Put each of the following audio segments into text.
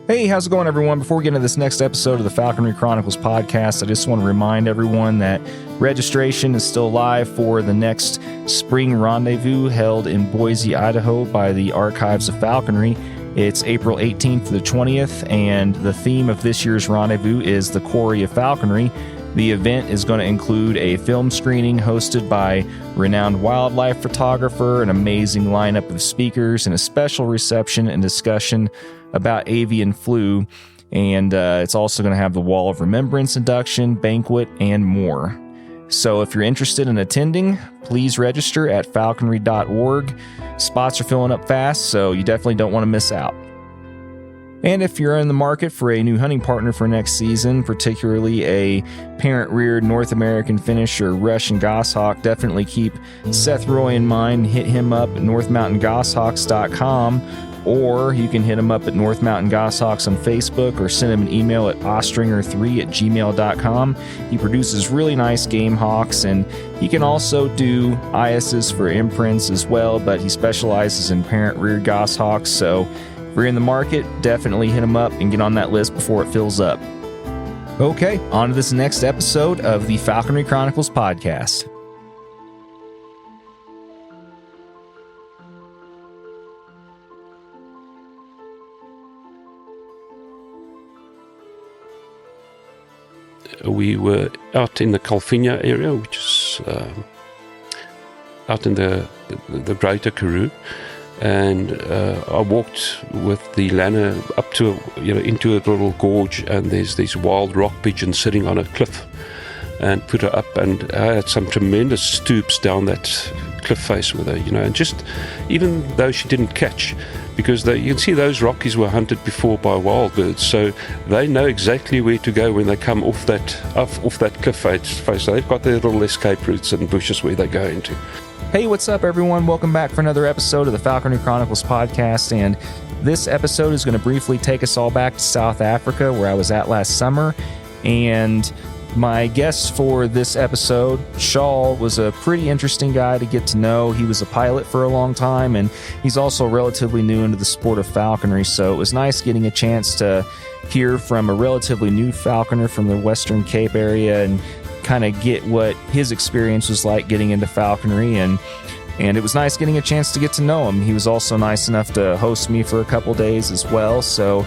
Hey, how's it going, everyone? Before we get into this next episode of the Falconry Chronicles podcast, I just want to remind everyone that registration is still live for the next spring rendezvous held in Boise, Idaho by the Archives of Falconry. It's April 18th to the 20th, and the theme of this year's rendezvous is the Quarry of Falconry. The event is going to include a film screening hosted by renowned wildlife photographer, an amazing lineup of speakers, and a special reception and discussion about avian flu. And it's also going to have the Wall of Remembrance induction, banquet, and more. So if you're interested in attending, please register at falconry.org. Spots are filling up fast, so you definitely don't want to miss out. And if you're in the market for a new hunting partner for next season, particularly a parent-reared North American Finnish or Russian goshawk, definitely keep Seth Roy in mind. Hit him up at northmountaingoshawks.com, or you can hit him up at North Mountain Goshawks on Facebook, or send him an email at ostringer3@gmail.com. He produces really nice game hawks, and he can also do ISs for imprints as well, but he specializes in parent-reared goshawks, so if you're in the market, definitely hit him up and get on that list before it fills up. Okay, on to this next episode of the Falconry Chronicles podcast. We were out in the Calvinia area, which is out in the greater Karoo. And I walked with the lanner up to into a little gorge, and there's these wild rock pigeons sitting on a cliff, and put her up, and I had some tremendous stoops down that cliff face with her, and just even though she didn't catch, because you can see those Rockies were hunted before by wild birds, so they know exactly where to go when they come off that cliff face. So they've got their little escape routes and bushes where they go into. Hey, what's up, everyone? Welcome back for another episode of the Falconry Chronicles podcast, and this episode is going to briefly take us all back to South Africa, where I was at last summer, and my guest for this episode, Charl, was a pretty interesting guy to get to know. He was a pilot for a long time, and he's also relatively new into the sport of falconry, so it was nice getting a chance to hear from a relatively new falconer from the Western Cape area and kind of get what his experience was like getting into falconry, and it was nice getting a chance to get to know him. He was also nice enough to host me for a couple days as well, so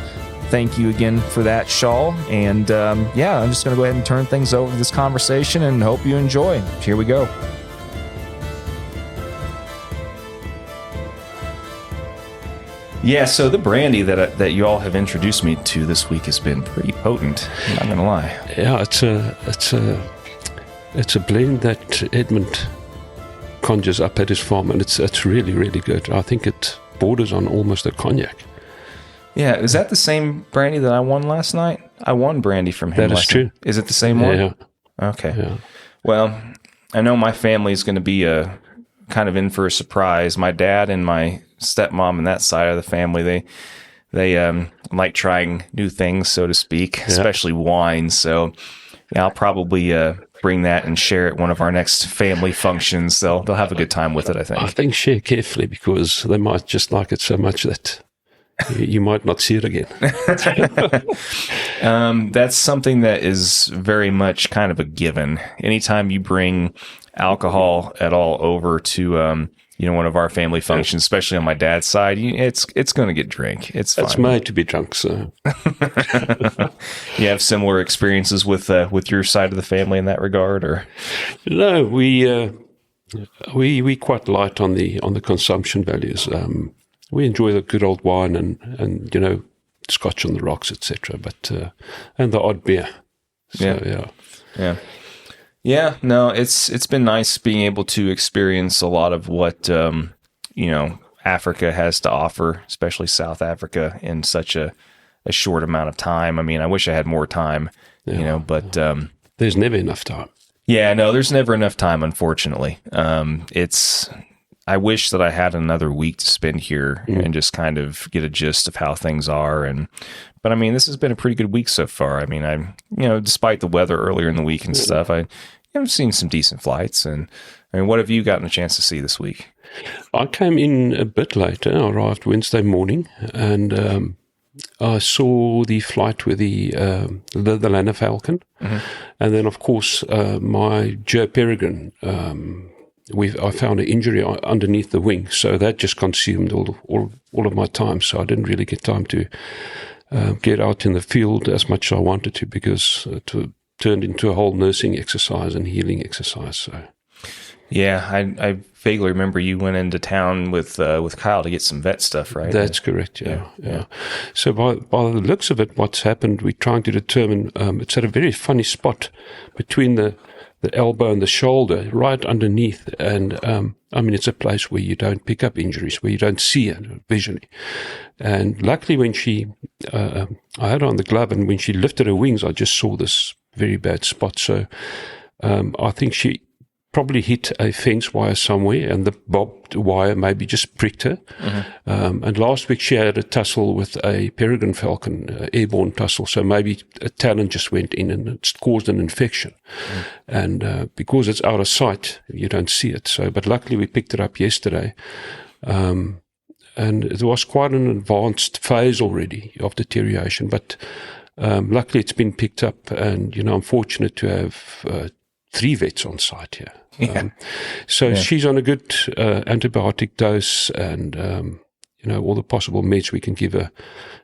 thank you again for that, Charl. And I'm just going to go ahead and turn things over to this conversation and hope you enjoy. Here we go. Yeah, so the brandy that you all have introduced me to this week has been pretty potent, I'm not going to lie. Yeah, it's a blend that Edmund conjures up at his farm, and it's really, really good. I think it borders on almost a cognac. Yeah, is that the same brandy that I won last night? I won brandy from him. That is true. Is it the same one? Yeah. Okay. Yeah. Well, I know my family is going to be kind of in for a surprise. My dad and my stepmom and that side of the family, they like trying new things, so to speak, especially wine. So yeah, I'll probably bring that and share it at one of our next family functions. They'll have a good time with it, I think. I think share carefully, because they might just like it so much that you might not see it again. That's something that is very much kind of a given. Anytime you bring alcohol at all over to one of our family functions, especially on my dad's side, it's going to get drink. It's fine. It's made to be drunk, so. You have similar experiences with your side of the family in that regard, or? No, we quite light on the consumption values. We enjoy the good old wine and scotch on the rocks, etc. But and the odd beer. So, yeah. No, it's been nice being able to experience a lot of what Africa has to offer, especially South Africa, in such a short amount of time. I mean, I wish I had more time, but there's never enough time. Yeah, no, there's never enough time, unfortunately. I wish that I had another week to spend here and just kind of get a gist of how things are. But I mean, this has been a pretty good week so far. I mean, despite the weather earlier in the week and stuff, I've seen some decent flights. And I mean, what have you gotten a chance to see this week? I came in a bit later. I arrived Wednesday morning, and I saw the flight with the Lanner Falcon, and then of course my Joe Peregrine. I found an injury underneath the wing, so that just consumed all of my time. So I didn't really get time to get out in the field as much as I wanted to, because it turned into a whole nursing exercise and healing exercise. So. Yeah, I vaguely remember you went into town with Kyle to get some vet stuff, right? That's correct, yeah. So by the looks of it, what's happened, we're trying to determine, it's at a very funny spot between the elbow and the shoulder, right underneath. And, it's a place where you don't pick up injuries, where you don't see it visually. And luckily when I had on the glove, and when she lifted her wings, I just saw this very bad spot. So I think she probably hit a fence wire somewhere, and the bobbed wire maybe just pricked her. And last week she had a tussle with a peregrine falcon, airborne tussle. So maybe a talon just went in and it's caused an infection. And because it's out of sight, you don't see it. So, but luckily we picked it up yesterday. And it was quite an advanced phase already of deterioration. But luckily it's been picked up, and, I'm fortunate to have 3 vets on site here. She's on a good antibiotic dose, and all the possible meds we can give her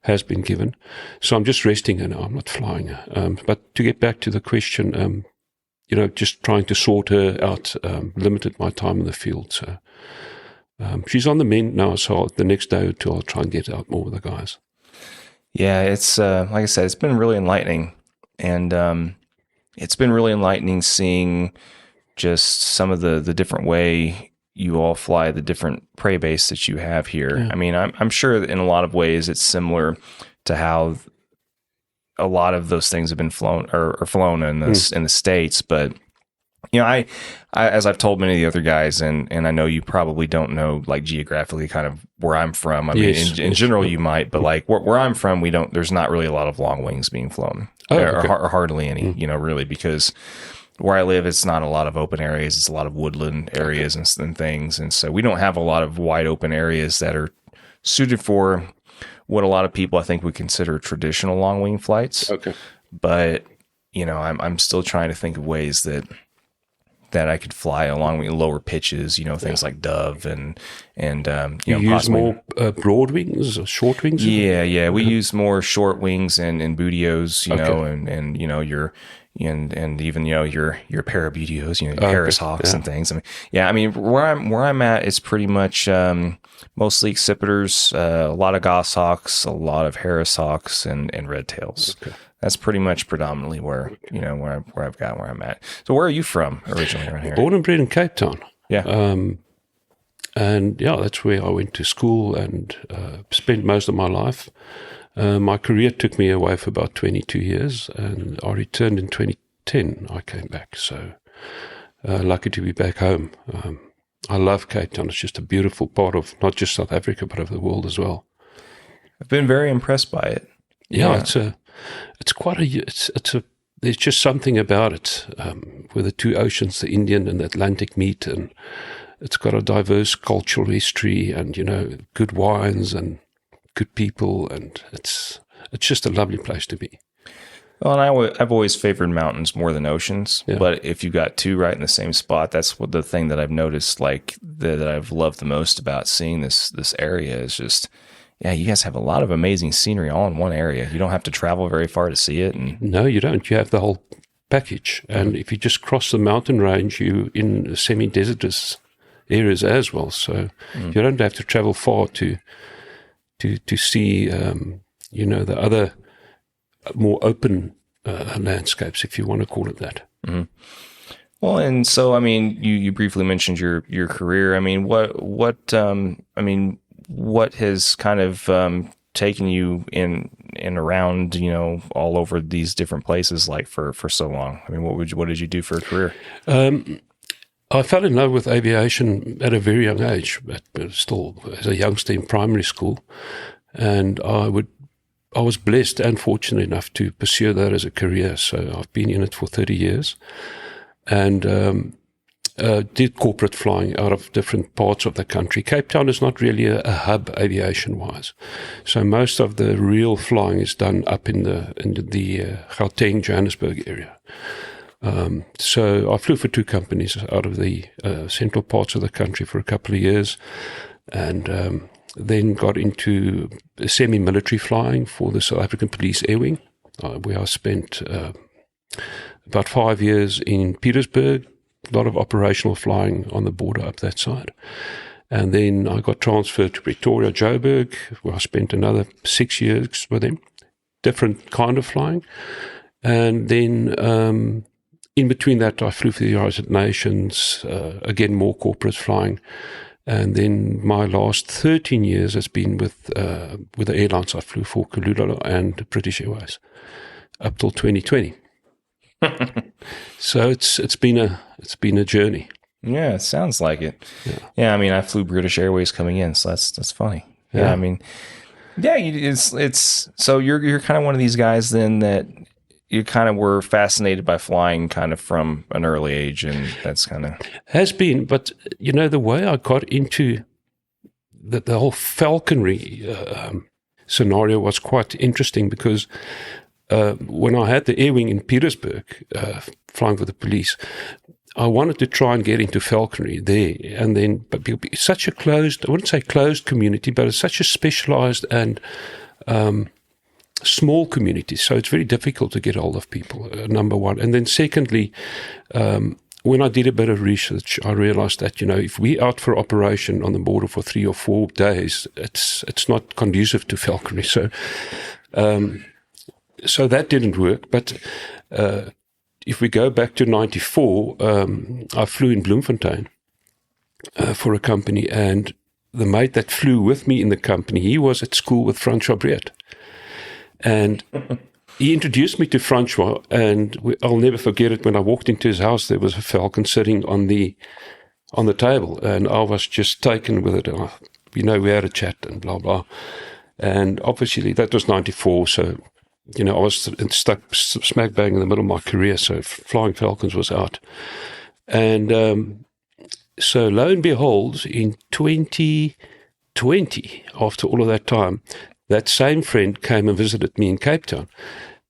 has been given. So I'm just resting her now. I'm not flying her. But to get back to the question, just trying to sort her out, limited my time in the field. So she's on the mend now. So the next day or two, I'll try and get out more with the guys. Yeah, it's like I said, it's been really enlightening, and it's been really enlightening seeing just some of the different way you all fly, the different prey base that you have here. Yeah. I mean, I'm sure that in a lot of ways it's similar to how a lot of those things have been flown in the States. But, I as I've told many of the other guys, and I know you probably don't know, like, geographically kind of where I'm from. I mean, in general you might, but like where I'm from, there's not really a lot of long wings being flown, or hardly any, really, because where I live, it's not a lot of open areas. It's a lot of woodland areas and things. And so we don't have a lot of wide open areas that are suited for what a lot of people, I think, would consider traditional long wing flights. Okay. But, I'm still trying to think of ways that I could fly along lower pitches, things like dove and you use more broad wings or short wings? Yeah. We use more short wings and budios, and your and even your parabudios, Harris hawks and things. I mean, where I'm at, it's pretty much mostly accipiters, a lot of goshawks, a lot of Harris hawks, and red tails. Okay. That's pretty much predominantly where I'm at. So where are you from originally around here? Born and bred in Cape Town. Yeah. And that's where I went to school and spent most of my life. My career took me away for about 22 years, and I returned in 2010. I came back, so lucky to be back home. I love Cape Town. It's just a beautiful part of not just South Africa, but of the world as well. I've been very impressed by it. Yeah. There's just something about it, where the two oceans, the Indian and the Atlantic, meet, and it's got a diverse cultural history, and good wines and good people, and it's just a lovely place to be. Well, and I've always favored mountains more than oceans, but if you got two right in the same spot, that's what the thing that I've noticed, like that I've loved the most about seeing this area is just, you guys have a lot of amazing scenery all in one area. You don't have to travel very far to see it. No, you don't. You have the whole package, and if you just cross the mountain range, you in semi-desertous areas as well. So you don't have to travel far to see, the other more open landscapes, if you want to call it that. Mm-hmm. Well, and so, I mean, you briefly mentioned your career. I mean, what has kind of taken you in around, all over these different places, like for so long? I mean, what did you do for a career? I fell in love with aviation at a very young age, but still as a youngster in primary school. And I was blessed and fortunate enough to pursue that as a career. So I've been in it for 30 years. And did corporate flying out of different parts of the country. Cape Town is not really a hub aviation-wise, so most of the real flying is done up in the Gauteng, Johannesburg area. So I flew for 2 companies out of the central parts of the country for a couple of years, and then got into semi-military flying for the South African Police Air Wing, where I spent about 5 years in Petersburg. A lot of operational flying on the border up that side. And then I got transferred to Pretoria, Joburg, where I spent another 6 years with them. Different kind of flying. And then in between that, I flew for the United Nations, again, more corporate flying. And then my last 13 years has been with the airlines. I flew for Kulula and British Airways up till 2020. So it's been a journey. Yeah, it sounds like it. Yeah, I mean, I flew British Airways coming in, so that's funny. Yeah, I mean, yeah, it's so you're kind of one of these guys then that you kind of were fascinated by flying kind of from an early age, and that's kind of has been. But the way I got into the whole falconry scenario was quite interesting because. When I had the air wing in Petersburg, flying for the police, I wanted to try and get into falconry there. And then, but it's such a closed, I wouldn't say closed community, but it's such a specialized and small community. So it's very difficult to get hold of people, number one. And then secondly, when I did a bit of research, I realized that, if we're out for operation on the border for 3 or 4 days, it's not conducive to falconry. So that didn't work. But if we go back to 94, I flew in Bloemfontein for a company, and the mate that flew with me in the company, he was at school with Charl Lotriet. And he introduced me to Francois, and I'll never forget it. When I walked into his house, there was a falcon sitting on the table, and I was just taken with it. We had a chat and blah, blah. And obviously that was 94, so... I was stuck smack bang in the middle of my career, so Flying Falcons was out. And so lo and behold, in 2020, after all of that time, that same friend came and visited me in Cape Town.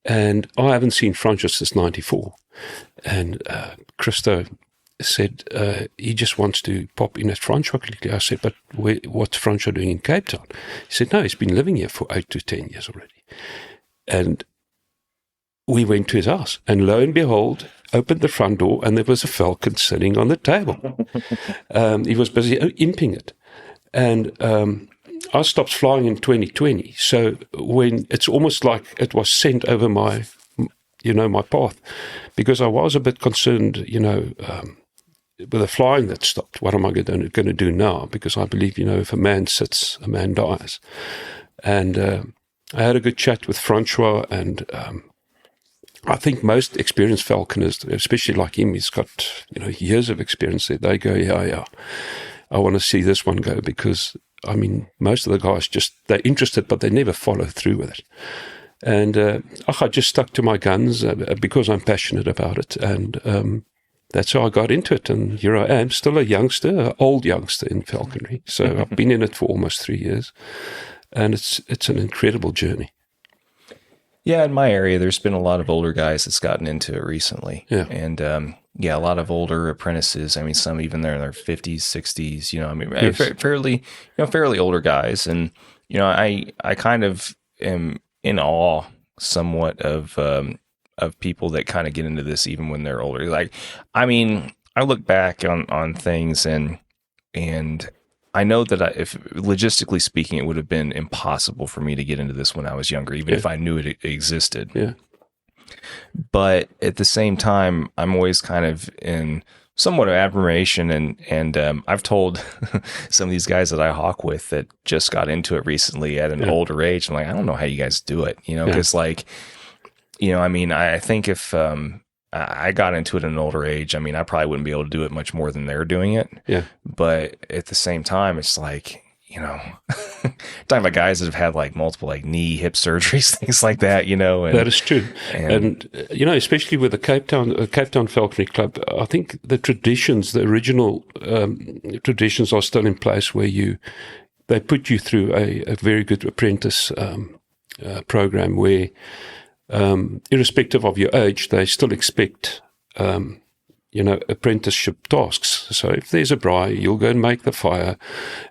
And I haven't seen Francois since 94. And Christo said he just wants to pop in at Francois quickly. I said, but what's Francois doing in Cape Town? He said, no, he's been living here for 8 to 10 years already. And we went to his house, and lo and behold, opened the front door, and there was a falcon sitting on the table. He was busy imping it. And I stopped flying in 2020. So when it's almost like it was sent over my path, because I was a bit concerned, with the flying that stopped. What am I going to do now? Because I believe, if a man sits, a man dies. And I had a good chat with Francois, and I think most experienced falconers, especially like him, he's got years of experience there. They go, yeah, I want to see this one go, because most of the guys they're interested, but they never follow through with it. And I just stuck to my guns because I'm passionate about it, and that's how I got into it. And here I am, still a youngster, an old youngster in falconry. So I've been in it for almost 3 years. And it's an incredible journey. Yeah, in my area, there's been a lot of older guys that's gotten into it recently. Yeah. And, a lot of older apprentices. Some even they're in their 50s, 60s, Yes. fairly older guys. And, I kind of am in awe somewhat of people that kind of get into this even when they're older. I look back on things and I know that if logistically speaking, it would have been impossible for me to get into this when I was younger, even if I knew it existed. Yeah. But at the same time, I'm always kind of in somewhat of admiration, and I've told some of these guys that I hawk with that just got into it recently at an older age. I'm like, I don't know how you guys do it, because I think if I got into it at an older age, I probably wouldn't be able to do it much more than they're doing it. Yeah. But at the same time, it's like, talking about guys that have had like multiple like knee, hip surgeries, things like that, and, that is true. And especially with the Cape Town Falconry Club, I think the original traditions are still in place where they put you through a very good apprentice program where, irrespective of your age, they still expect apprenticeship tasks. So if there's a braai, you'll go and make the fire.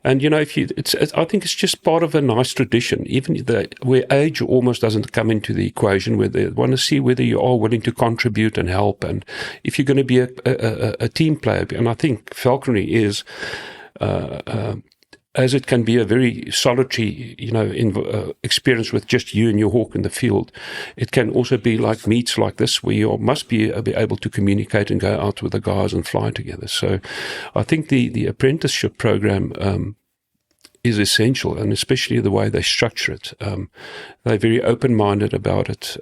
And, I think it's just part of a nice tradition, even where age almost doesn't come into the equation, where they want to see whether you are willing to contribute and help. And if you're going to be a team player, and I think falconry is, as it can be a very solitary, experience with just you and your hawk in the field, it can also be like meets like this, where you must be able to communicate and go out with the guys and fly together. So I think the apprenticeship program is essential, and especially the way they structure it. They're very open-minded about it.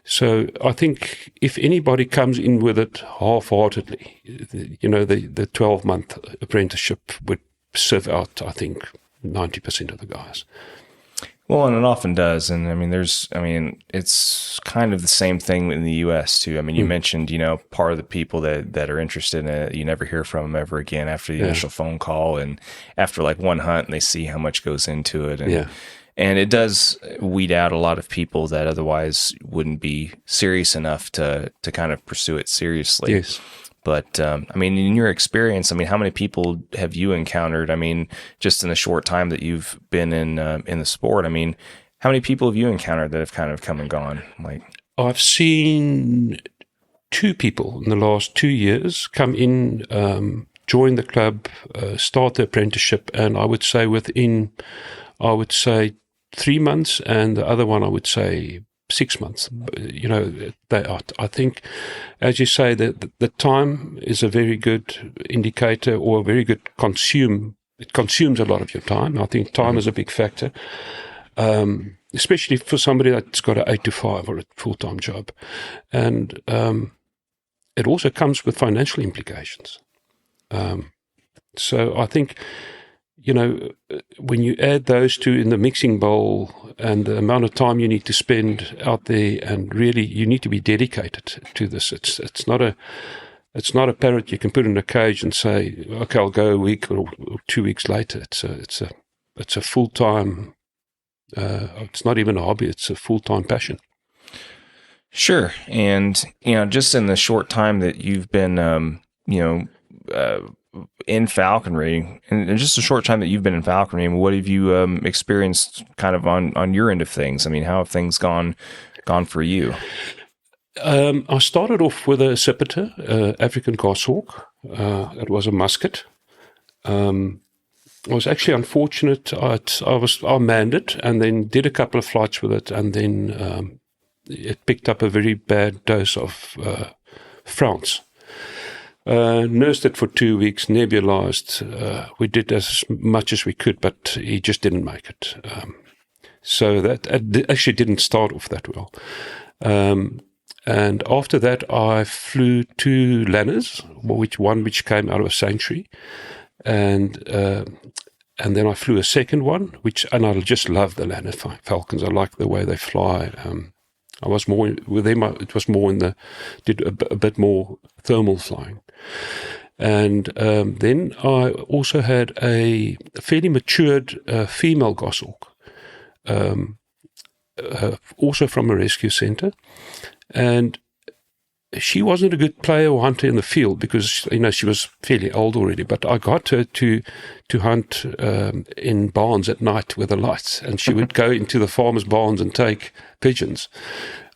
So I think if anybody comes in with it half-heartedly, the 12-month apprenticeship would serve out, I think, 90% of the guys. Well, and it often does. And it's kind of the same thing in the U.S. too. You mentioned, part of the people that are interested in it, you never hear from them ever again after the initial phone call and after like one hunt, and they see how much goes into it. And it does weed out a lot of people that otherwise wouldn't be serious enough to kind of pursue it seriously. Yes. But, in your experience, how many people have you encountered? Just in the short time that you've been in the sport, how many people have you encountered that have kind of come and gone? I've seen 2 people in the last 2 years come in, join the club, start the apprenticeship, and I would say within 3 months, and the other one, I would say 6 months. I think, as you say, that the time is a very good indicator, or a very good it consumes a lot of your time. I think time is a big factor, especially for somebody that's got an 8 to 5 or a full-time job. And it also comes with financial implications. So I think, when you add those two in the mixing bowl and the amount of time you need to spend out there, and really you need to be dedicated to this. It's not a parrot you can put in a cage and say, okay, I'll go a week or 2 weeks later. It's a full-time, it's not even a hobby, it's a full-time passion. Sure. And, just in the short time that you've been, in falconry, and just a short time that you've been in falconry, what have you experienced kind of on your end of things? How have things gone for you? I started off with a Sipiter, African goshawk. It was a musket. I was actually unfortunate. I manned it and then did a couple of flights with it, and then it picked up a very bad dose of France. Nursed it for 2 weeks, nebulized. We did as much as we could, but he just didn't make it. So that actually didn't start off that well. And after that, I flew 2 lanners, which came out of a sanctuary, and then I flew a second one, and I just love the lanner falcons. I like the way they fly. I was more with them. It was more did a bit more thermal flying. And then I also had a fairly matured female goshawk, also from a rescue center. And she wasn't a good player or hunter in the field because, she was fairly old already. But I got her to hunt in barns at night with the lights. And she would go into the farmers' barns and take pigeons.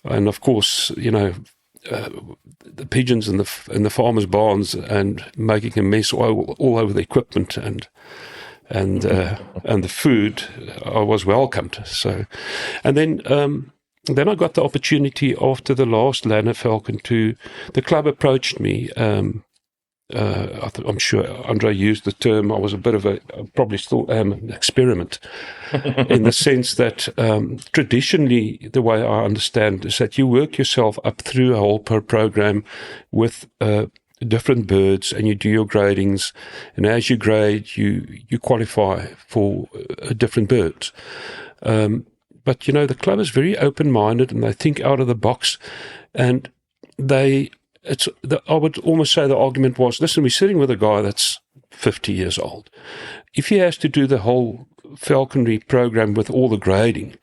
And, of course, the pigeons in the farmers' barns and making a mess all over the equipment and the food, I was welcomed. So, and then I got the opportunity after the last lanner falcon the club approached me. I'm sure Andre used the term, I was a bit of probably still am an experiment in the sense that traditionally, the way I understand is that you work yourself up through a whole program with different birds, and you do your gradings, and as you grade, you qualify for different birds. But the club is very open-minded, and they think out of the box, and I would almost say the argument was, listen, we're sitting with a guy that's 50 years old. If he has to do the whole falconry program with all the grading,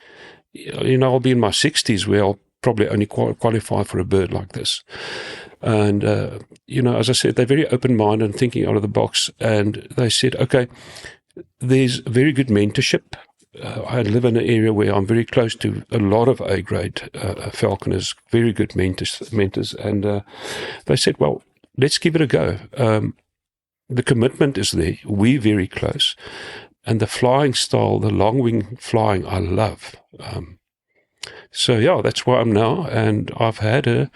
I'll be in my 60s where I'll probably only qualify for a bird like this. And, as I said, they're very open-minded and thinking out of the box. And they said, okay, there's very good mentorship. I live in an area where I'm very close to a lot of A-grade falconers, very good mentors. And they said, well, let's give it a go. The commitment is there. We're very close. And the flying style, the long-wing flying, I love. So, yeah, that's where I'm now. And I've had her.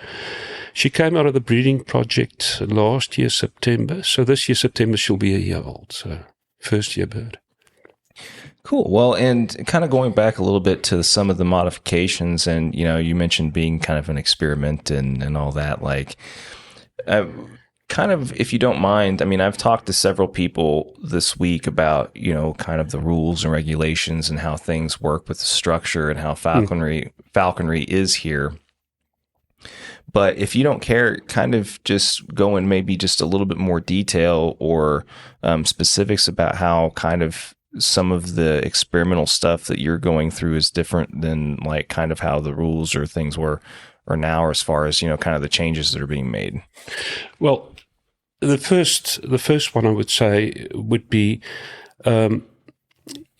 She came out of the breeding project last year, September. So this year, September, she'll be a year old. So first-year bird. Cool. Well, and kind of going back a little bit to some of the modifications, and, you mentioned being kind of an experiment and all that, like, kind of, if you don't mind, I mean, I've talked to several people this week about, kind of the rules and regulations and how things work with the structure and how falconry is here. But if you don't care, kind of just go in maybe just a little bit more detail or specifics about how kind of some of the experimental stuff that you're going through is different than like kind of how the rules or things were or now, or as far as, kind of the changes that are being made. Well, the first one I would say would be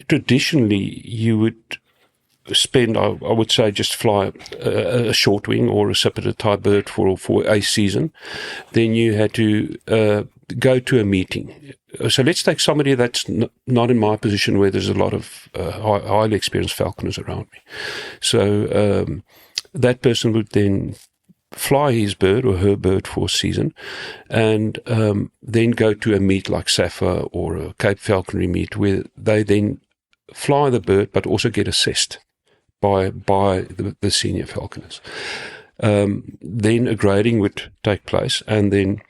traditionally you would spend, I would say, just fly a short wing or a recipient type bird for a season. Then you had to go to a meeting. So let's take somebody that's not in my position where there's a lot of highly experienced falconers around me. So that person would then fly his bird or her bird for a season and then go to a meet like SAFA or a Cape Falconry meet where they then fly the bird but also get assessed by the senior falconers. Then a grading would take place, and then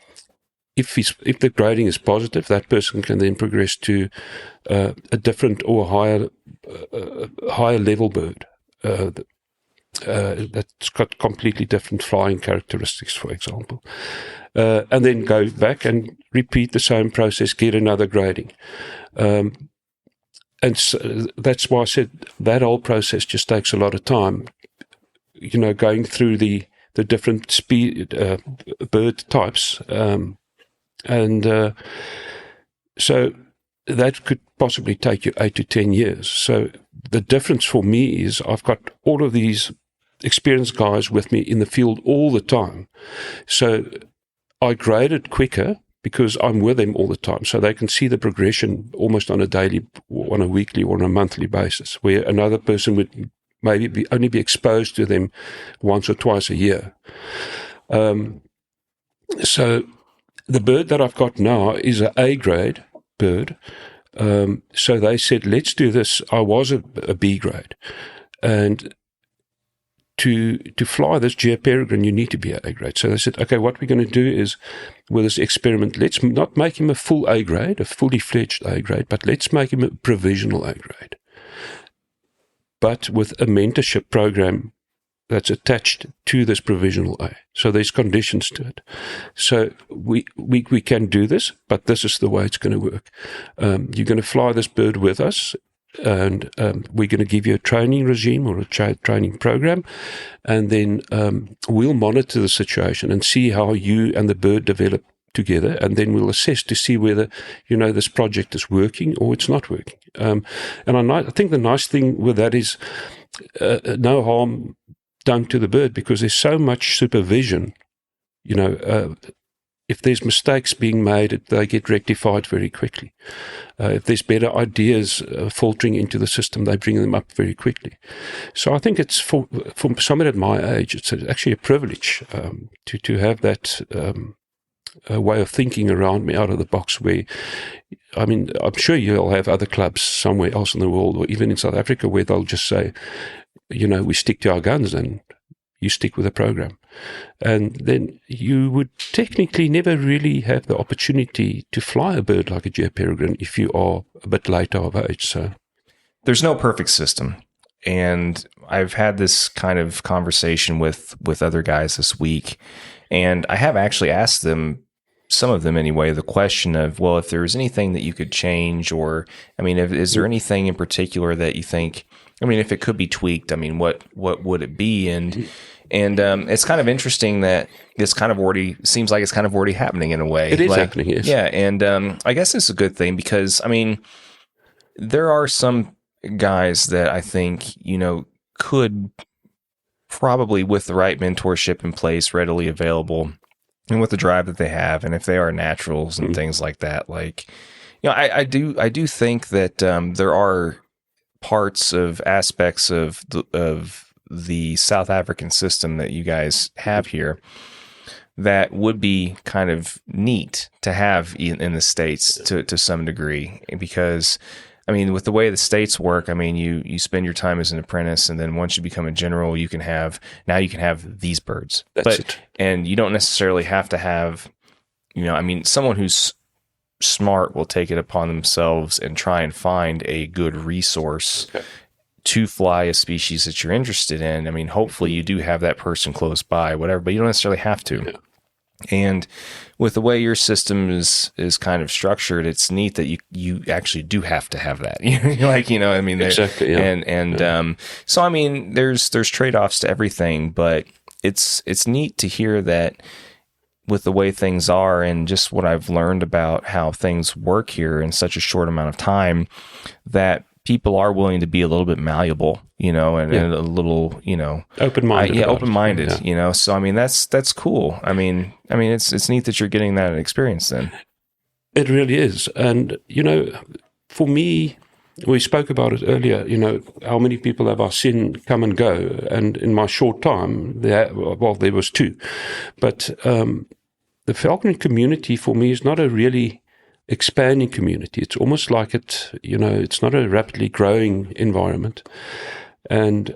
if the grading is positive, that person can then progress to a different or higher level bird that's got completely different flying characteristics, for example, and then go back and repeat the same process, get another grading. And so that's why I said that whole process just takes a lot of time, going through the different speed bird types. So that could possibly take you 8 to 10 years. So the difference for me is I've got all of these experienced guys with me in the field all the time. So I grade it quicker because I'm with them all the time. So they can see the progression almost on a daily, on a weekly, or on a monthly basis, where another person would maybe only be exposed to them once or twice a year. So the bird that I've got now is an A-grade bird. So they said, let's do this. I was a B grade. And to fly this GA peregrine, you need to be an A grade. So they said, okay, what we're going to do is, with this experiment, let's not make him a full A grade, a fully fledged A grade, but let's make him a provisional A grade. But with a mentorship program that's attached to this provisional A. So there's conditions to it. So we can do this, but this is the way it's going to work. You're going to fly this bird with us, and we're going to give you a training regime or a training program, and then we'll monitor the situation and see how you and the bird develop together, and then we'll assess to see whether this project is working or it's not working. And I think the nice thing with that is no harm done to the bird, because there's so much supervision. If there's mistakes being made, they get rectified very quickly. If there's better ideas filtering into the system, they bring them up very quickly. So I think it's for someone at my age, it's actually a privilege to have that way of thinking around me out of the box. Where, I'm sure you'll have other clubs somewhere else in the world, or even in South Africa, where they'll just say, we stick to our guns and you stick with the program. And then you would technically never really have the opportunity to fly a bird like a geoperegrine if you are a bit later of age. So there's no perfect system. And I've had this kind of conversation with other guys this week, and I have actually asked them, some of them anyway, the question of, well, if there was anything that you could change, or, I mean, is there anything in particular that you think, I mean, if it could be tweaked, I mean, what would it be? And it's kind of interesting that this kind of seems like it's kind of already happening in a way. It is happening, yes. Yeah, and I guess it's a good thing because, I mean, there are some guys that I think, could probably, with the right mentorship in place, readily available, and with the drive that they have, and if they are naturals and things like that, like, I do think that there are aspects of the South African system that you guys have here that would be kind of neat to have in the States to some degree, because, I mean, with the way the States work, I mean, you spend your time as an apprentice, and then once you become a general, you can have these birds. That's it. And you don't necessarily have to have, I mean, someone who's smart will take it upon themselves and try and find a good resource to fly a species that you're interested in. I mean, hopefully you do have that person close by, whatever, but you don't necessarily have to. Yeah. And with the way your system is kind of structured, it's neat that you actually do have to have that. I mean, exactly. Yeah. So I mean, there's trade-offs to everything, but it's neat to hear that with the way things are and just what I've learned about how things work here in such a short amount of time, that people are willing to be a little bit malleable, and a little, open-minded. Open-minded, So I mean, that's cool. I mean, it's neat that you're getting that experience then. It really is, and for me, we spoke about it earlier. How many people have I seen come and go, and in my short time, there was 2, but the falconry community for me is not a really expanding community. It's almost like it's not a rapidly growing environment. And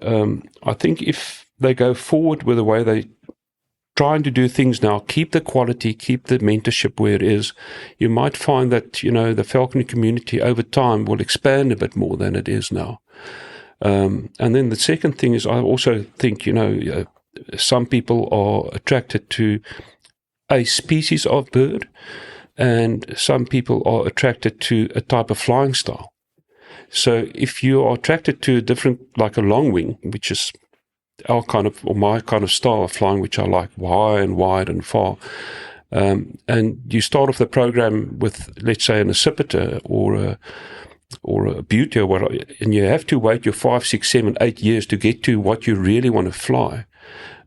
I think if they go forward with the way they're trying to do things now, keep the quality, keep the mentorship where it is, you might find that, the falconry community over time will expand a bit more than it is now. And then the second thing is, I also think, some people are attracted to a species of bird, and some people are attracted to a type of flying style. So if you are attracted to a different, like a long wing, which is our kind of, or my kind of style of flying, which I like high and wide and far, and you start off the program with, let's say, an accipiter or a beauty or whatever, and you have to wait your 5, 6, 7, 8 years to get to what you really want to fly.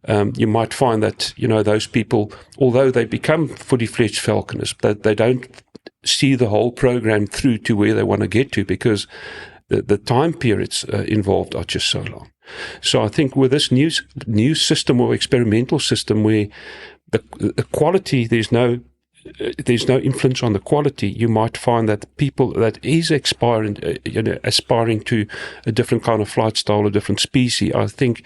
You might find that, those people, although they become fully fledged falconers, that they don't see the whole program through to where they want to get to, because the time periods involved are just so long. So I think with this new system or experimental system where the quality, there's no influence on the quality, you might find that people that is aspiring to a different kind of flight style, a different species, I think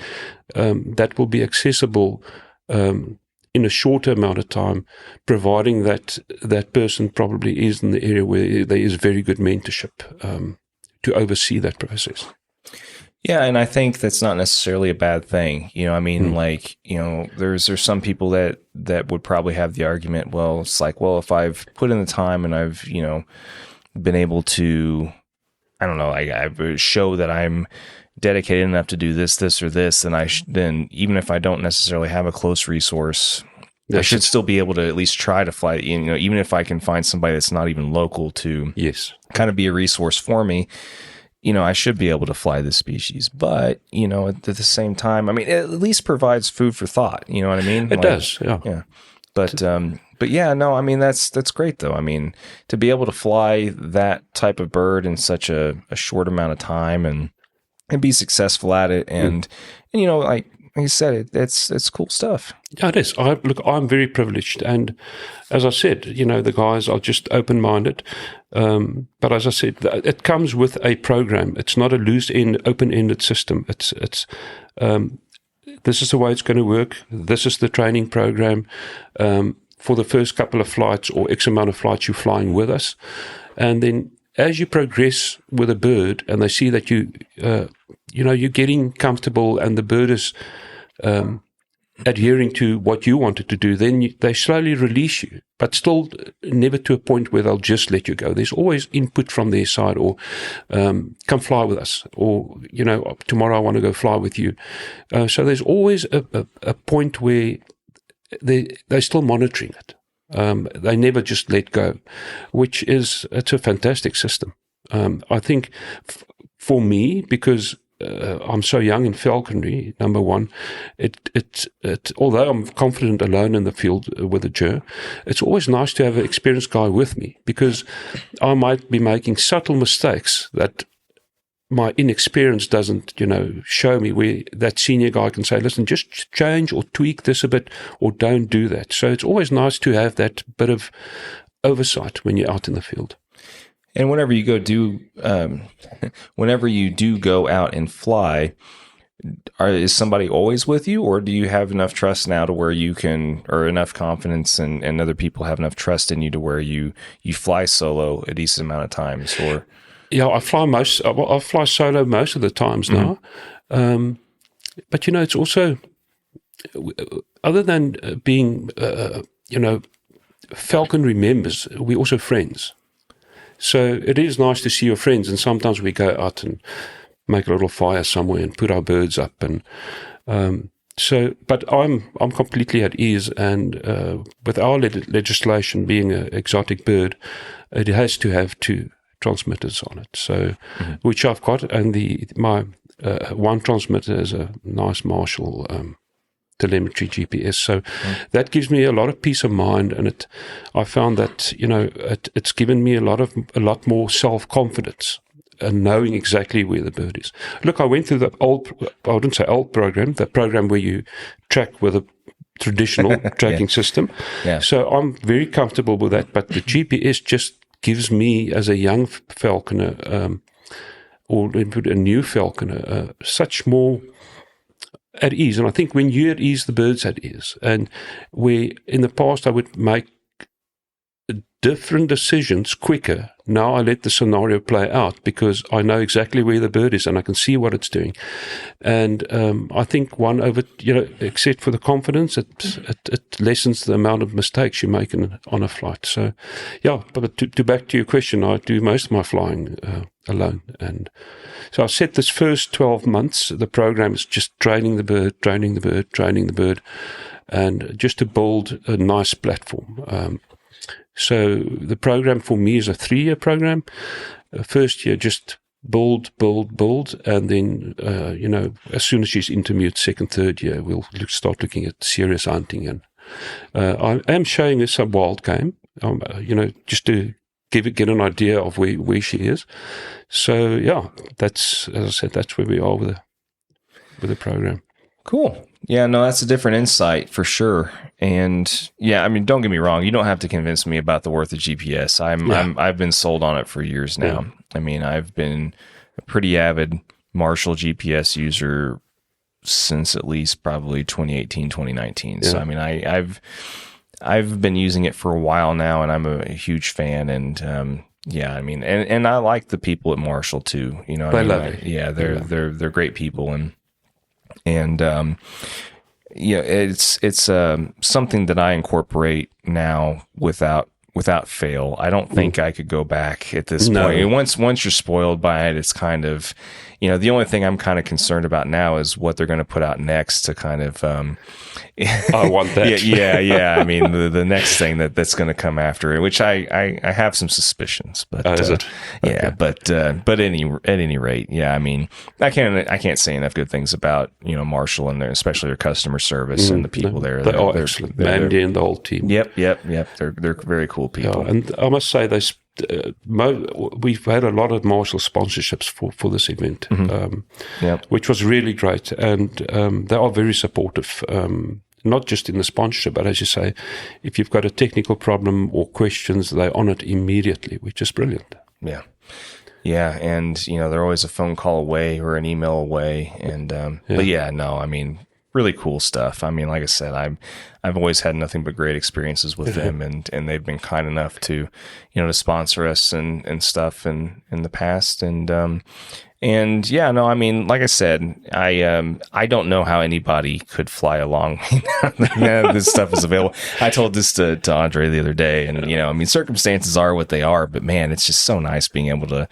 that will be accessible in a shorter amount of time, providing that person probably is in the area where there is very good mentorship to oversee that process. Yeah, and I think that's not necessarily a bad thing. I mean, there's some people that would probably have the argument, well, it's like, well, if I've put in the time and I've, been able to, I don't know, I show that I'm dedicated enough to do this, or this, then then even if I don't necessarily have a close resource, I should still be able to at least try to fly, even if I can find somebody that's not even local to kind of be a resource for me. I should be able to fly this species, but, at the same time, I mean, it at least provides food for thought. You know what I mean? It does. Yeah. But yeah, no, I mean, that's great though. I mean, to be able to fly that type of bird in such a short amount of time and be successful at it. And like you said, it's cool stuff. Yeah, it is. I'm very privileged. And as I said, the guys are just open-minded. But as I said, it comes with a program. It's not a loose-end, open-ended system. It's this is the way it's going to work. This is the training program. For the first couple of flights or X amount of flights, you're flying with us. And then as you progress with a bird and they see that you're getting comfortable and the bird is adhering to what you wanted to do, then they slowly release you, but still never to a point where they'll just let you go. There's always input from their side, or come fly with us, or, tomorrow I want to go fly with you. So there's always a point where they're still monitoring it. They never just let go, it's a fantastic system. I think for me, because I'm so young in falconry, number one, although I'm confident alone in the field with a jur, it's always nice to have an experienced guy with me, because I might be making subtle mistakes that my inexperience doesn't, show me, where that senior guy can say, listen, just change or tweak this a bit, or don't do that. So it's always nice to have that bit of oversight when you're out in the field. And whenever you do go out and fly, is somebody always with you, or do you have enough trust now to where you can, or enough confidence and other people have enough trust in you to where you fly solo a decent amount of times? Or yeah, I fly solo most of the times now. But it's also, other than being falconry members, we're also friends. So it is nice to see your friends, and sometimes we go out and make a little fire somewhere and put our birds up. And but I'm completely at ease. And with our legislation being an exotic bird, it has to have 2 transmitters on it. So, which I've got, and my one transmitter is a nice Marshall Telemetry GPS. So that gives me a lot of peace of mind, and I found that it's given me a lot more self-confidence and knowing exactly where the bird is. Look, I went through the I wouldn't say old program, the program where you track with a traditional tracking system. Yeah. So I'm very comfortable with that, but the GPS just gives me, as a young falconer, or a new falconer, such more at ease. And I think when you're at ease, the bird's at ease. And where in the past I would make different decisions quicker, now I let the scenario play out, because I know exactly where the bird is and I can see what it's doing. And I think except for the confidence, it lessens the amount of mistakes you make on a flight. So, yeah, but to back to your question, I do most of my flying alone. And so I set this first 12 months, the program is just training the bird, and just to build a nice platform. So the program for me is a 3-year program. First year, just build, and then, as soon as she's intermediate, second, third year, we'll start looking at serious hunting. And I am showing her some wild game, just to get an idea of where she is. So yeah, that's, as I said, that's where we are with the program. Cool. Yeah, no, that's a different insight for sure. And yeah, I mean, don't get me wrong. You don't have to convince me about the worth of GPS. I've been sold on it for years now. Yeah. I mean, I've been a pretty avid Marshall GPS user since at least probably 2018, 2019. Yeah. So, I mean, I've been using it for a while now, and I'm a huge fan. And, yeah, I mean, and I like the people at Marshall too. You know, I love it. Yeah, they're great people, and yeah, it's something that I incorporate now without fail. I don't think I could go back at this point. And once you're spoiled by it, it's kind of, the only thing I'm kind of concerned about now is what they're going to put out next to kind of, I want that. yeah. I mean, the next thing that's going to come after it, which I have some suspicions, but is it? Yeah, okay. But at any rate, yeah. I mean, I can't say enough good things about Marshall and especially their customer service and the people there. They're excellent. Mandy and the whole team. Yep. They're very cool people. Yeah, and I must say we've had a lot of Marshall sponsorships for this event, which was really great, and they are very supportive. Not just in the sponsorship, but as you say, if you've got a technical problem or questions, they're on it immediately, which is brilliant. Yeah. Yeah, and they're always a phone call away or an email away, and but yeah, no, I mean, really cool stuff. I mean, like I said, I've always had nothing but great experiences with them, and they've been kind enough to, to sponsor us and stuff in the past. And yeah, no, I mean, like I said, I don't know how anybody could fly along. This stuff is available. I told this to Andre the other day, and I mean, circumstances are what they are, but man, it's just so nice being able to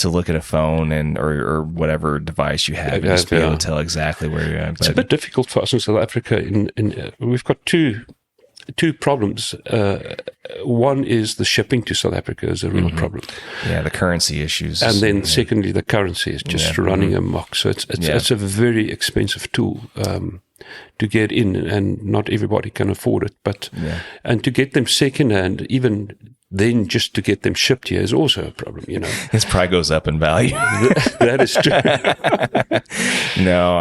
look at a phone or whatever device you have, and just be able to tell exactly where you're at. It's a bit difficult for us in South Africa. We've got two problems. One is the shipping to South Africa is a real problem. Yeah, the currency issues. And then secondly, the currency is just running amok. So it's a very expensive tool to get in, and not everybody can afford it. And to get them secondhand, even then just to get them shipped here is also a problem, This probably goes up in value. That is true. No,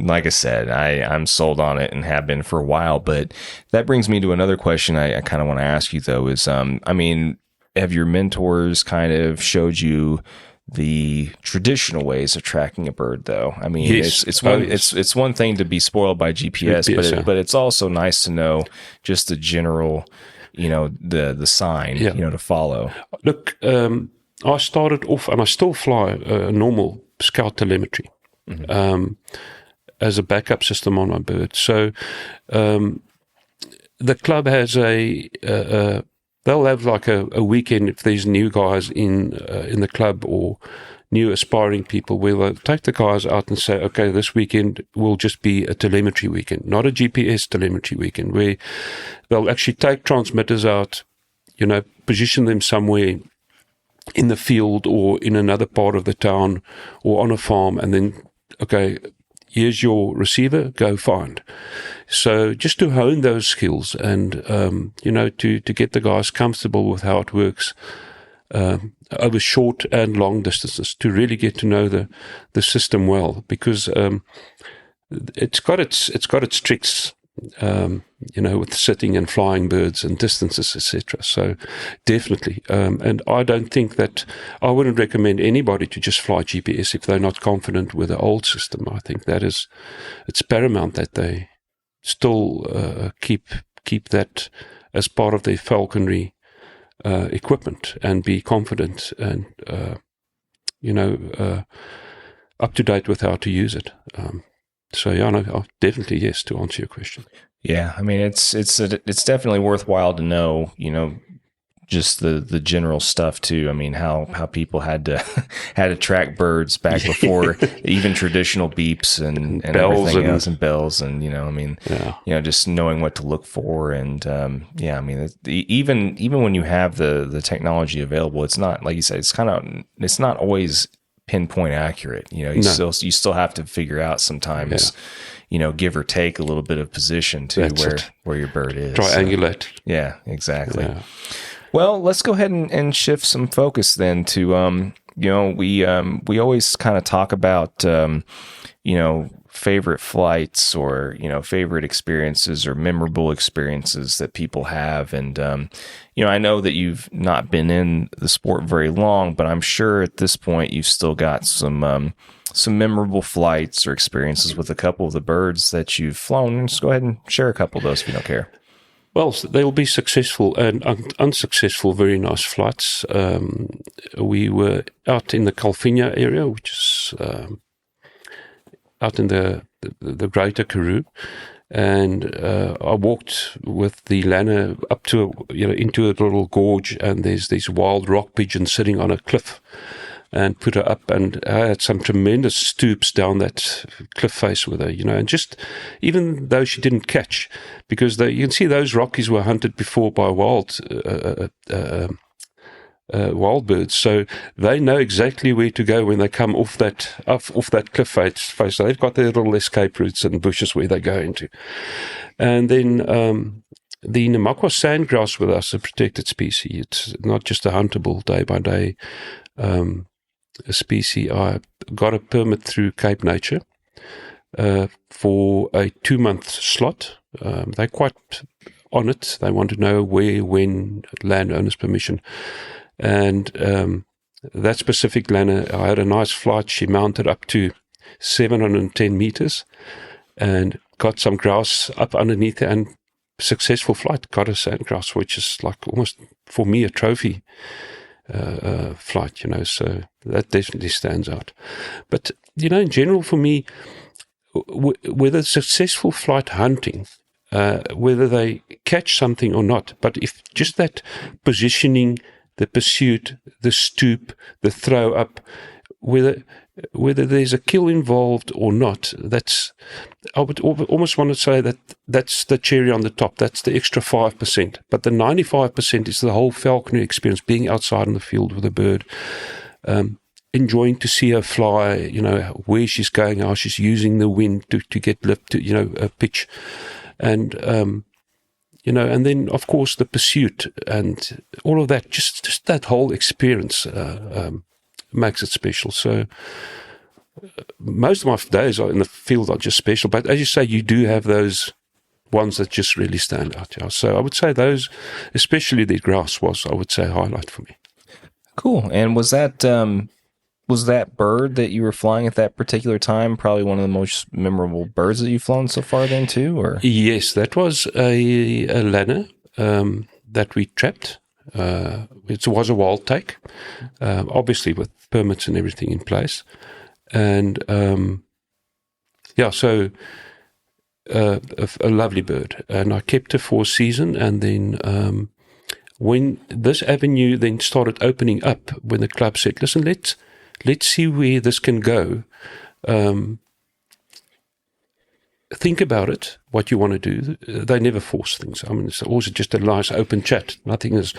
like I said, I'm sold on it and have been for a while. But that brings me to another question I kind of want to ask you, though, is, I mean, have your mentors kind of showed you the traditional ways of tracking a bird, though? I mean, yes. it's one thing to be spoiled by GPS, but it's also nice to know just the general, the sign, to follow. Look, I started off, and I still fly a normal scout telemetry as a backup system on my bird. So the club has they'll have like a weekend if there's new guys in the club or new aspiring people, where they'll take the guys out and say, okay, this weekend will just be a telemetry weekend, not a GPS telemetry weekend, where they'll actually take transmitters out, position them somewhere in the field or in another part of the town or on a farm, and then, okay, here's your receiver, go find. So just to hone those skills and, to get the guys comfortable with how it works over short and long distances, to really get to know the system well, because it's got its tricks, with sitting and flying birds and distances, etc. So definitely, and I don't think that I wouldn't recommend anybody to just fly GPS if they're not confident with the old system. I think it's paramount that they still keep that as part of their falconry equipment, and be confident and up to date with how to use it. Definitely yes, to answer your question. Yeah, I mean, it's definitely worthwhile to know, just the general stuff too. I mean, how people had to track birds back before even traditional beeps and bells everything else, and bells, and just knowing what to look for. And I mean, even when you have the technology available, it's not, like you said, it's not always pinpoint accurate. You still have to figure out sometimes, give or take a little bit of position to where your bird is. Triangulate. So, yeah, exactly. Yeah. Well, let's go ahead and shift some focus then to, we always kind of talk about, favorite flights or, favorite experiences or memorable experiences that people have. And, I know that you've not been in the sport very long, but I'm sure at this point you've still got some memorable flights or experiences with a couple of the birds that you've flown. Just go ahead and share a couple of those if you don't care. Well, they will be successful and unsuccessful, very nice flights. We were out in the Calvinia area, which is out in the greater Karoo, and I walked with the lanner up to into a little gorge, and there's these wild rock pigeons sitting on a cliff, and put her up, and I had some tremendous stoops down that cliff face with her, and just, even though she didn't catch, because you can see those rockies were hunted before by wild birds, so they know exactly where to go when they come off that cliff face. So they've got their little escape routes and bushes where they go into. And then the Namakwa sandgrouse with us, a protected species. It's not just a huntable day by day a species. I got a permit through Cape Nature for a 2-month slot. They're quite on it. They want to know where, when, landowners' permission. And that specific lanner, I had a nice flight. She mounted up to 710 meters. and got some grouse up underneath it, and successful flight, got a sand grouse, which is like almost for me a trophy flight, so that definitely stands out. But in general for me, whether successful flight hunting, whether they catch something or not, but if just that positioning, the pursuit, the stoop, the throw up, whether there's a kill involved or not, I would almost want to say that's the cherry on the top. That's the extra 5%. But the 95% is the whole falconry experience, being outside in the field with a bird, enjoying to see her fly, where she's going, how she's using the wind to get lift, to, pitch. And, and then, of course, the pursuit and all of that, just that whole experience makes it special. So most of my days in the field are just special. But as you say, you do have those ones that just really stand out. Yeah. So I would say those, especially the grouse, was, I would say, a highlight for me. Cool. And was that bird that you were flying at that particular time probably one of the most memorable birds that you've flown so far then too? Or yes, that was a lanner that we trapped. It was a wild take, obviously with permits and everything in place. And so a lovely bird. And I kept her for a season, and then when this avenue then started opening up, when the club said, listen, let's see where this can go. Think about it, what you want to do. They never force things. I mean, it's always just a nice open chat. Nothing is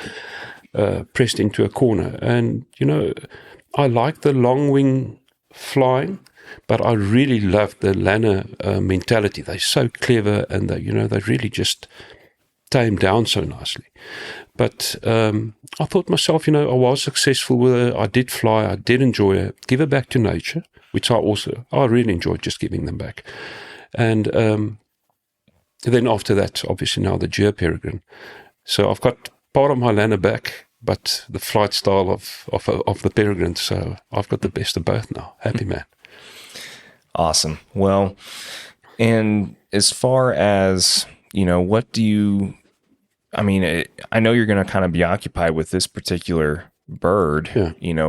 pressed into a corner. And, I like the long wing flying, but I really love the lanner mentality. They're so clever, and they really just tame down so nicely. But I thought myself, I was successful with her. I did fly. I did enjoy her. Give her back to nature, which I really enjoyed just giving them back. And then after that, obviously now the Geo Peregrine. So I've got part of my lanner back, but the flight style of the Peregrine. So I've got the best of both now. Happy man. Awesome. Well, and as far as, what do you, I know you're going to kind of be occupied with this particular bird,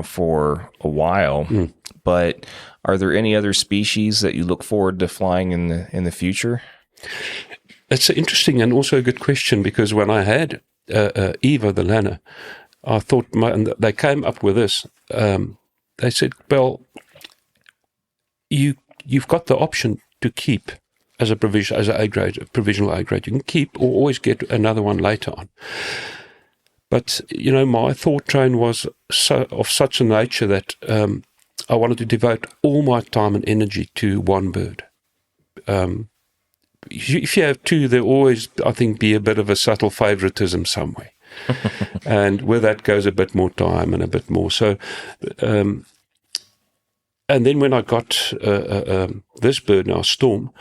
for a while, but are there any other species that you look forward to flying in the future? It's an interesting and also a good question, because when I had Eva, the lanner, I thought, and they came up with this. They said, well, you've got the option to keep as a provisional A grade. You can keep or always get another one later on. But, my thought train was of such a nature that I wanted to devote all my time and energy to one bird. If you have two, there always, I think, be a bit of a subtle favoritism somewhere. And with that goes a bit more time and a bit more. So, and then when I got this bird now, Storm,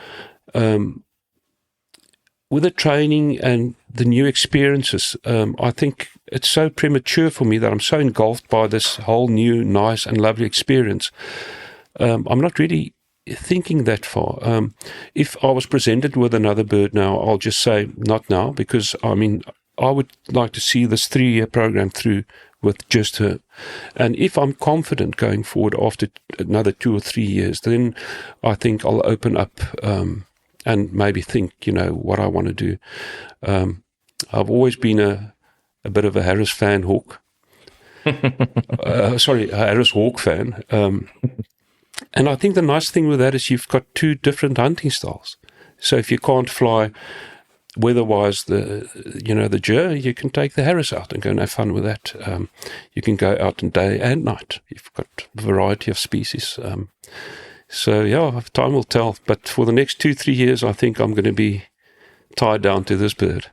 with the training and the new experiences, I think it's so premature for me that I'm so engulfed by this whole new, nice and lovely experience. I'm not really thinking that far. If I was presented with another bird now, I'll just say not now, because I would like to see this 3-year program through with just her. And if I'm confident going forward after another 2 or 3 years, then I think I'll open up and maybe think, what I want to do. I've always been a bit of a Harris fan hawk. A Harris hawk fan. And I think the nice thing with that is you've got 2 different hunting styles. So if you can't fly weather-wise the Geo, you can take the Harris out and go and have fun with that. You can go out in day and night. You've got a variety of species. Time will tell. But for the next 2-3 years, I think I'm going to be tied down to this bird.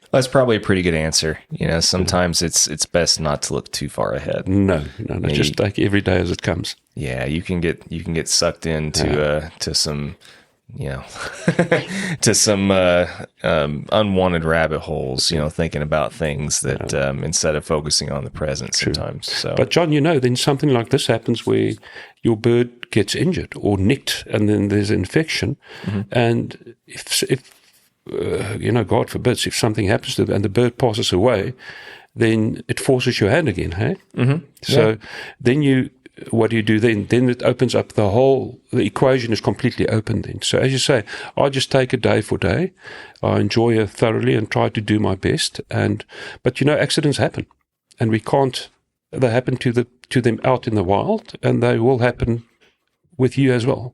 That's probably a pretty good answer. Sometimes it's best not to look too far ahead. No, just take every day as it comes. Yeah, you can get sucked into to some to some unwanted rabbit holes, thinking about things that instead of focusing on the present sometimes. So, but John, then something like this happens where your bird gets injured or nicked, and then there's infection, and if God forbids, if something happens to them and the bird passes away, then it forces your hand again, hey? So then what do you do then? Then it opens up the equation is completely open then. So as you say, I just take it day for day. I enjoy it thoroughly and try to do my best. But accidents happen, and they happen to them out in the wild, and they will happen with you as well.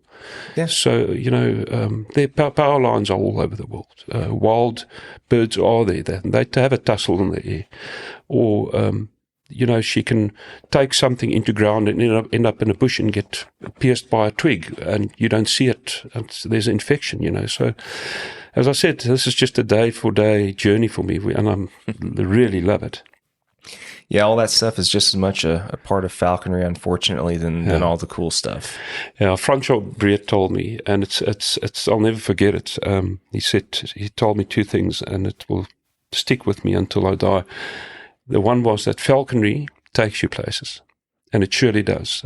Yeah. So, their power lines are all over the world. Wild birds are there. They have a tussle in the air. Or, she can take something into ground and end up in a bush and get pierced by a twig, and you don't see it. There's an infection, So, as I said, this is just a day-for-day journey for me, and I really love it. Yeah, all that stuff is just as much a part of falconry, unfortunately, than all the cool stuff. Yeah, Charl Lotriet told me, and it's I'll never forget it. He told me two things, and it will stick with me until I die. The one was that falconry takes you places, and it surely does.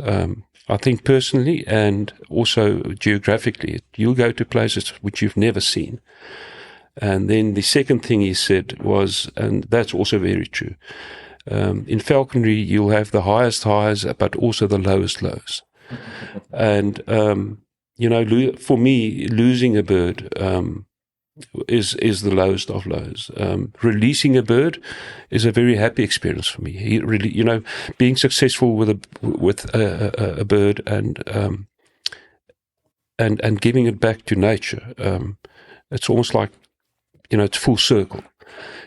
I think personally and also geographically, you'll go to places which you've never seen. And then the second thing he said was, and that's also very true, in falconry, you'll have the highest highs, but also the lowest lows. And, for me, losing a bird is the lowest of lows. Releasing a bird is a very happy experience for me. He really, being successful with a bird and giving it back to nature. It's almost like, it's full circle.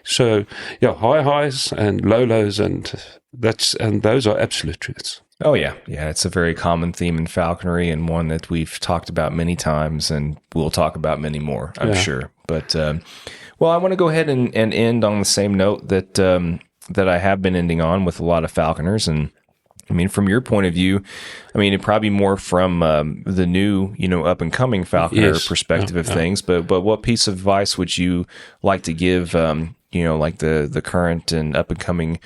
So, high highs and low lows, and those are absolute truths. Oh, yeah. Yeah, it's a very common theme in falconry, and one that we've talked about many times, and we'll talk about many more, I'm sure. But, I want to go ahead and end on the same note that I have been ending on with a lot of falconers. And, from your point of view, it'd probably be more from the new, up-and-coming falconer perspective of things. But what piece of advice would you like to give, like the current and up-and-coming,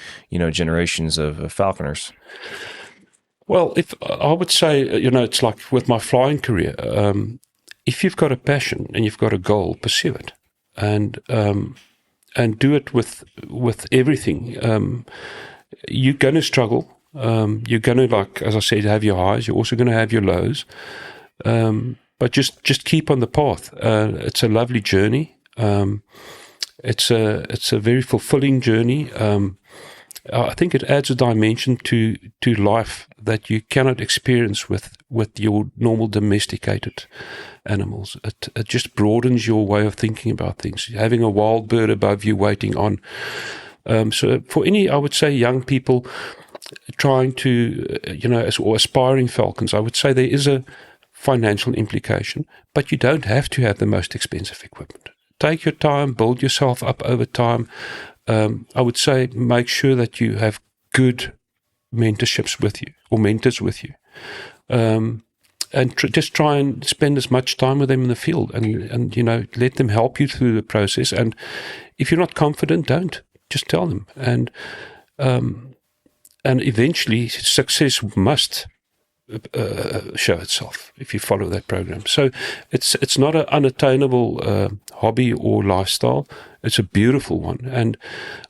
generations of falconers? Well, if I would say, it's like with my flying career, if you've got a passion and you've got a goal, pursue it, and do it with everything. You're going to struggle. You're going to, like, as I said, have your highs. You're also going to have your lows. But just keep on the path. It's a lovely journey. It's a very fulfilling journey. I think it adds a dimension to life that you cannot experience with your normal domesticated animals. It just broadens your way of thinking about things. Having a wild bird above you waiting on. So for any, I would say, young people trying to, or aspiring falcons, I would say there is a financial implication, but you don't have to have the most expensive equipment. Take your time, build yourself up over time. I would say make sure that you have good mentorships with you or mentors with you, and just try and spend as much time with them in the field, and let them help you through the process. And if you're not confident, don't. Just tell them, and eventually success must show itself if you follow that program. So it's not an unattainable hobby or lifestyle. It's a beautiful one, and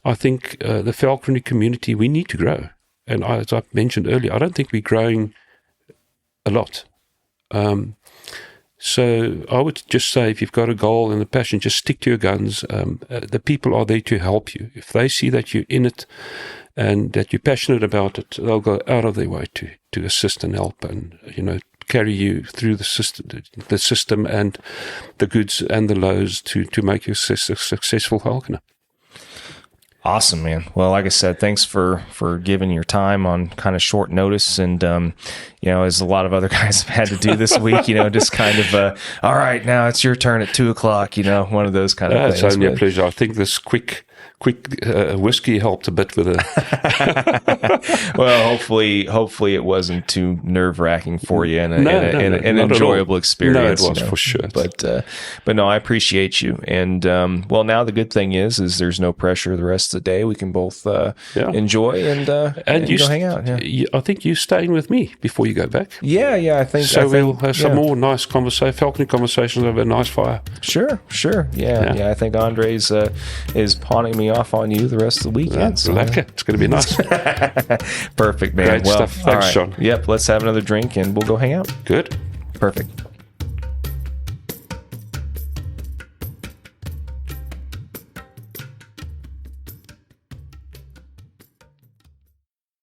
I think the falconry community, we need to grow. And as I mentioned earlier, I don't think we're growing a lot. So I would just say, if you've got a goal and a passion, just stick to your guns. The people are there to help you. If they see that you're in it and that you're passionate about it, they'll go out of their way to assist and help, and carry you through the system and the goods and the lows to make you a successful falconer. Awesome, man. Well, like I said, thanks for giving your time on kind of short notice. And, as a lot of other guys have had to do this week, just kind of, all right, now it's your turn at 2:00, one of those kind of things. It's only a pleasure. I think this quick quick whiskey helped a bit with it. Well, hopefully it wasn't too nerve-wracking for you and an enjoyable experience. No, it was for sure. But no, I appreciate you. And well, now the good thing is there's no pressure the rest of the day. We can both enjoy and you go hang out. Yeah. I think you're staying with me before you go back. Yeah, I think so. We'll have some more nice falconry conversations over a nice fire. Sure. Yeah. I think Andres is pawning me off on you the rest of the weekend. So. It's going to be nice. Perfect, man. Great stuff. Thanks, Sean. Yep, let's have another drink and we'll go hang out. Good. Perfect.